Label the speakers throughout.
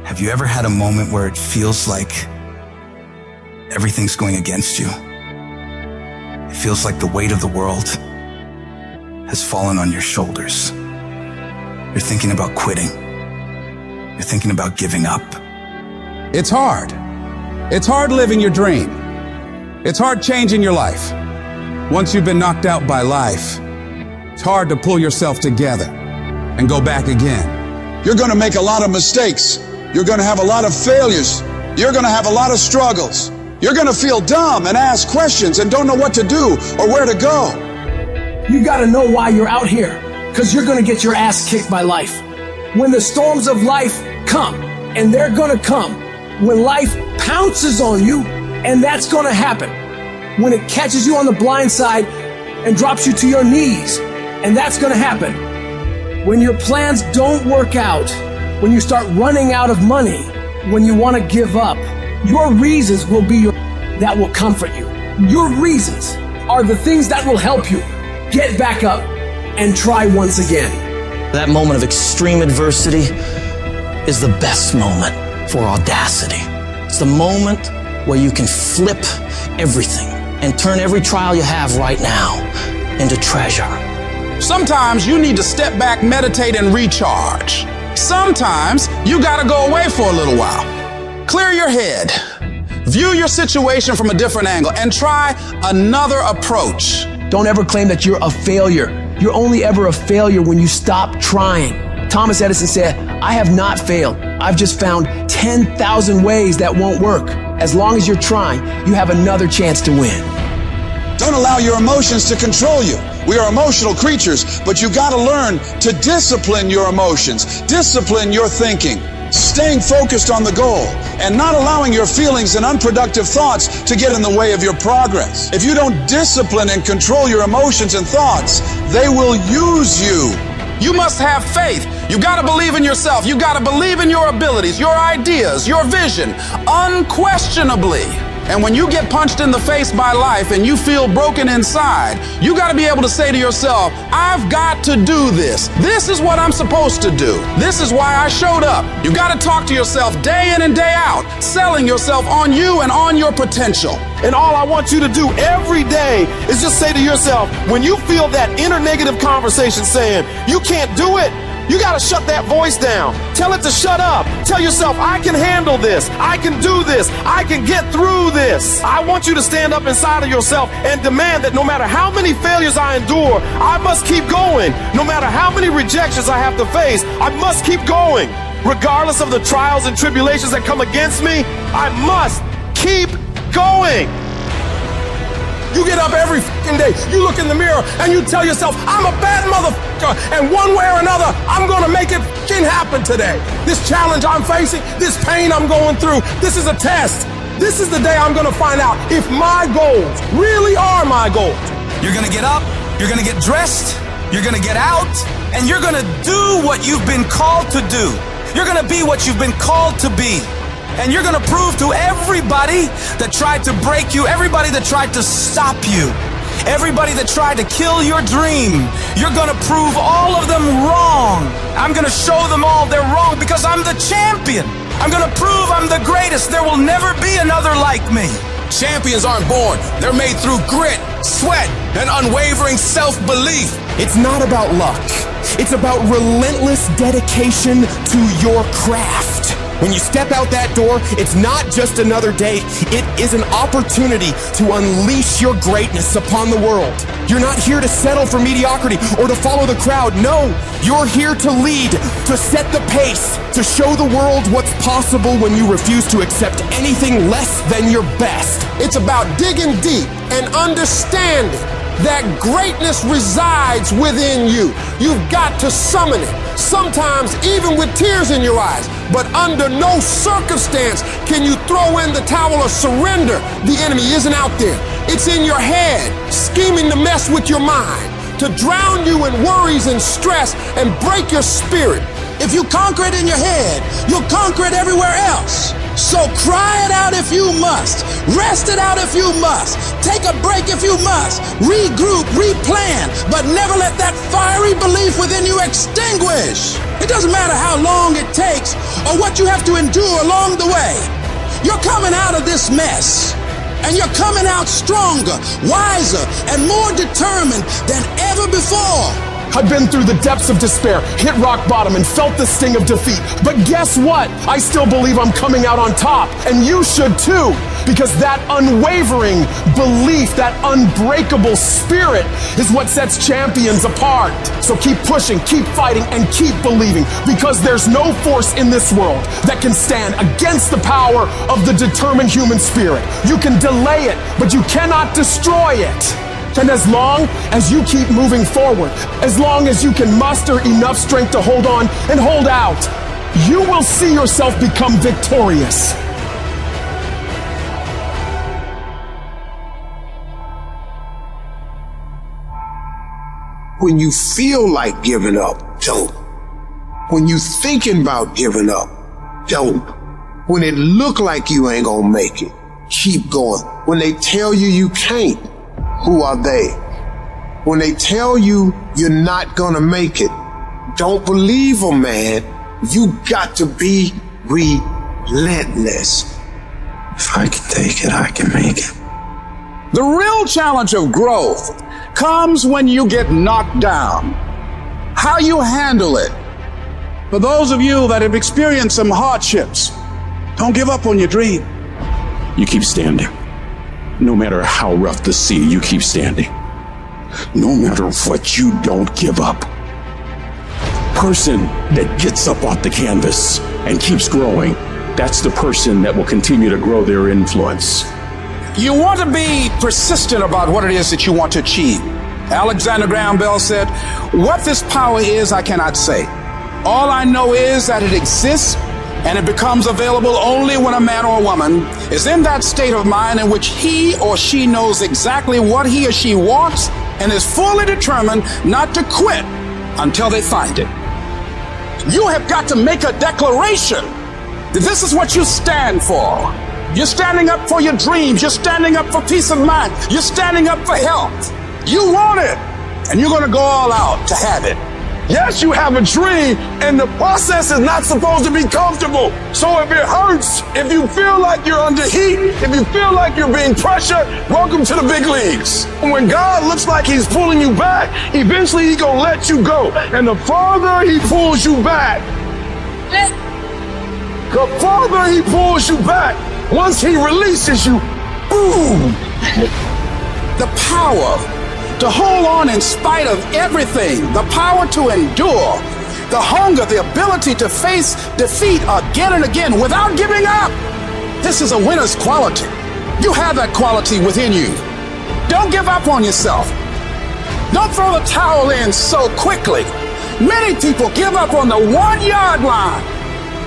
Speaker 1: Have you ever had a moment where it feels like everything's going against you? It feels like the weight of the world has fallen on your shoulders. You're thinking about quitting. You're thinking about giving up.
Speaker 2: It's hard. It's hard living your dream. It's hard changing your life. Once you've been knocked out by life, it's hard to pull yourself together and go back again.
Speaker 3: You're going to make a lot of mistakes. You're going to have a lot of failures. You're going to have a lot of struggles. You're going to feel dumb and ask questions and don't know what to do or where to go.
Speaker 4: You got to know why you're out here, because you're going to get your ass kicked by life. When the storms of life come, and they're going to come, when life pounces on you, and that's going to happen. When it catches you on the blind side and drops you to your knees, and that's going to happen. When your plans don't work out, when you start running out of money, when you want to give up, your reasons will be that will comfort you. Your reasons are the things that will help you get back up and try once again.
Speaker 5: That moment of extreme adversity is the best moment for audacity. It's the moment where you can flip everything and turn every trial you have right now into treasure.
Speaker 2: Sometimes you need to step back, meditate, and recharge. Sometimes you gotta go away for a little while. Clear your head. View your situation from a different angle and try another approach.
Speaker 4: Don't ever claim that you're a failure. You're only ever a failure when you stop trying. Thomas Edison said, "I have not failed. I've just found 10,000 ways that won't work." As long as you're trying, you have another chance to win.
Speaker 3: Don't allow your emotions to control you. We are emotional creatures, but you got to learn to discipline your emotions, discipline your thinking, staying focused on the goal, and not allowing your feelings and unproductive thoughts to get in the way of your progress. If you don't discipline and control your emotions and thoughts, they will use you.
Speaker 2: You must have faith. You gotta believe in yourself. You gotta believe in your abilities, your ideas, your vision, unquestionably. And when you get punched in the face by life and you feel broken inside, you gotta be able to say to yourself, I've got to do this. This is what I'm supposed to do. This is why I showed up. You gotta talk to yourself day in and day out, selling yourself on you and on your potential.
Speaker 6: And all I want you to do every day is just say to yourself, when you feel that inner negative conversation saying, you can't do it, you gotta shut that voice down. Tell it to shut up. Tell yourself, I can handle this. I can do this. I can get through this. I want you to stand up inside of yourself and demand that no matter how many failures I endure, I must keep going. No matter how many rejections I have to face, I must keep going. Regardless of the trials and tribulations that come against me, I must keep going. You get up every fucking day, you look in the mirror, and you tell yourself, I'm a bad motherfucker, and one way or another, I'm gonna make it fucking happen today. This challenge I'm facing, this pain I'm going through, this is a test. This is the day I'm gonna find out if my goals really are my goals.
Speaker 1: You're gonna get up, you're gonna get dressed, you're gonna get out, and you're gonna do what you've been called to do. You're gonna be what you've been called to be. And you're gonna prove to everybody that tried to break you, everybody that tried to stop you, everybody that tried to kill your dream, you're gonna prove all of them wrong. I'm gonna show them all they're wrong because I'm the champion. I'm gonna prove I'm the greatest. There will never be another like me.
Speaker 2: Champions aren't born. They're made through grit, sweat, and unwavering self-belief.
Speaker 6: It's not about luck. It's about relentless dedication to your craft. When you step out that door, it's not just another day. It is an opportunity to unleash your greatness upon the world. You're not here to settle for mediocrity or to follow the crowd. No, you're here to lead, to set the pace, to show the world what's possible when you refuse to accept anything less than your best.
Speaker 3: It's about digging deep and understanding that greatness resides within you. You've got to summon it, sometimes even with tears in your eyes. But under no circumstance can you throw in the towel or surrender. The enemy isn't out there. It's in your head, scheming to mess with your mind, to drown you in worries and stress and break your spirit. If you conquer it in your head, you'll conquer it everywhere else. So cry it out if you must. Rest it out if you must. Take a break if you must. Regroup, replan, but never let that fiery belief within you extinguish. It doesn't matter how long it takes
Speaker 2: or what you have to endure along the way. You're coming out of this mess, and you're coming out stronger, wiser, and more determined than ever before.
Speaker 6: I've been through the depths of despair, hit rock bottom, and felt the sting of defeat. But guess what? I still believe I'm coming out on top, and you should too, because that unwavering belief, that unbreakable spirit is what sets champions apart. So keep pushing, keep fighting, and keep believing, because there's no force in this world that can stand against the power of the determined human spirit. You can delay it, but you cannot destroy it. And as long as you keep moving forward, as long as you can muster enough strength to hold on and hold out, you will see yourself become victorious.
Speaker 7: When you feel like giving up, don't. When you thinking about giving up, don't. When it look like you ain't gonna make it, keep going. When they tell you you can't, who are they? When they tell you you're not gonna make it, don't believe them, man. You got to be relentless.
Speaker 8: If I can take it, I can make it.
Speaker 2: The real challenge of growth comes when you get knocked down. How you handle it. For those of you that have experienced some hardships, don't give up on your dream.
Speaker 9: You keep standing. No matter how rough the sea, you keep standing. No matter what, you don't give up. Person that gets up off the canvas and keeps growing, that's the person that will continue to grow their influence.
Speaker 2: You want to be persistent about what it is that you want to achieve. Alexander Graham Bell said, "What this power is, I cannot say. All I know is that it exists, and it becomes available only when a man or a woman is in that state of mind in which he or she knows exactly what he or she wants and is fully determined not to quit until they find it." You have got to make a declaration that this is what you stand for. You're standing up for your dreams. You're standing up for peace of mind. You're standing up for health. You want it, and you're going to go all out to have it.
Speaker 6: Yes, you have a dream, and the process is not supposed to be comfortable. So if it hurts, if you feel like you're under heat, if you feel like you're being pressured, welcome to the big leagues. When God looks like he's pulling you back, eventually he's gonna let you go. And the farther he pulls you back, once he releases you, boom.
Speaker 2: The power to hold on in spite of everything, the power to endure, the hunger, the ability to face defeat again and again without giving up. This is a winner's quality. You have that quality within you. Don't give up on yourself. Don't throw the towel in so quickly. Many people give up on the 1-yard line.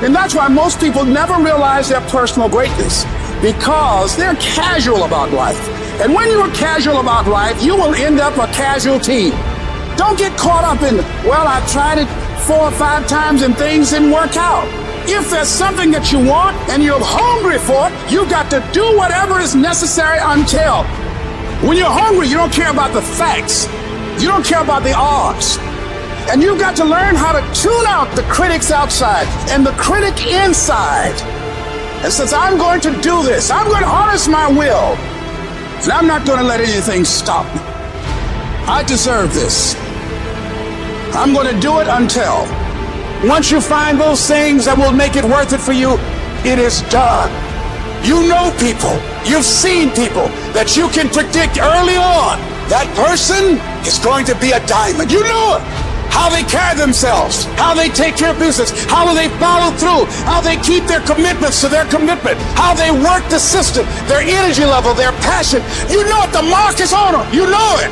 Speaker 2: And that's why most people never realize their personal greatness, because they're casual about life. And when you are casual about life, you will end up a casualty. Don't get caught up in, well, I tried it 4 or 5 times and things didn't work out. If there's something that you want and you're hungry for it, you got to do whatever is necessary until. When you're hungry, you don't care about the facts. You don't care about the odds. And you've got to learn how to tune out the critics outside and the critic inside. And since I'm going to do this, I'm going to harness my will. And I'm not going to let anything stop me. I deserve this. I'm going to do it until. Once you find those things that will make it worth it for you, it is done. You know people, you've seen people that you can predict early on. That person is going to be a diamond. You know it. How they carry themselves, how they take care of business, how they follow through, how they keep their commitments to their commitment, how they work the system, their energy level, their passion. You know it, the mark is on them. You know it.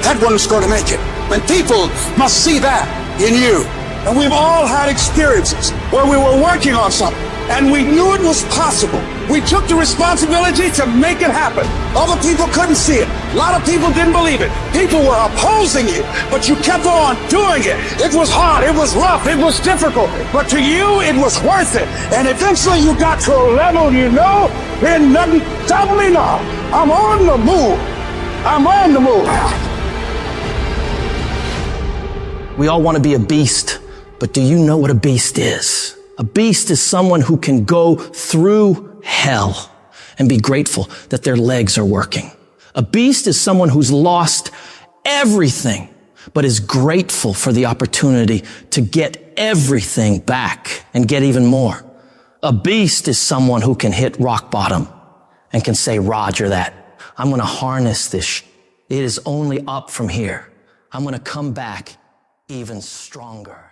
Speaker 2: That one's going to make it. And people must see that in you. And we've all had experiences where we were working on something and we knew it was possible. We took the responsibility to make it happen. Other people couldn't see it. A lot of people didn't believe it. People were opposing you, but you kept on doing it. It was hard, it was rough, it was difficult, but to you, it was worth it. And eventually you got to a level you know, and nothing stopping me now. I'm on the move. I'm on the move.
Speaker 5: We all want to be a beast, but do you know what a beast is? A beast is someone who can go through hell and be grateful that their legs are working. A beast is someone who's lost everything, but is grateful for the opportunity to get everything back and get even more. A beast is someone who can hit rock bottom and can say, Roger that. I'm going to harness this. It is only up from here. I'm going to come back even stronger.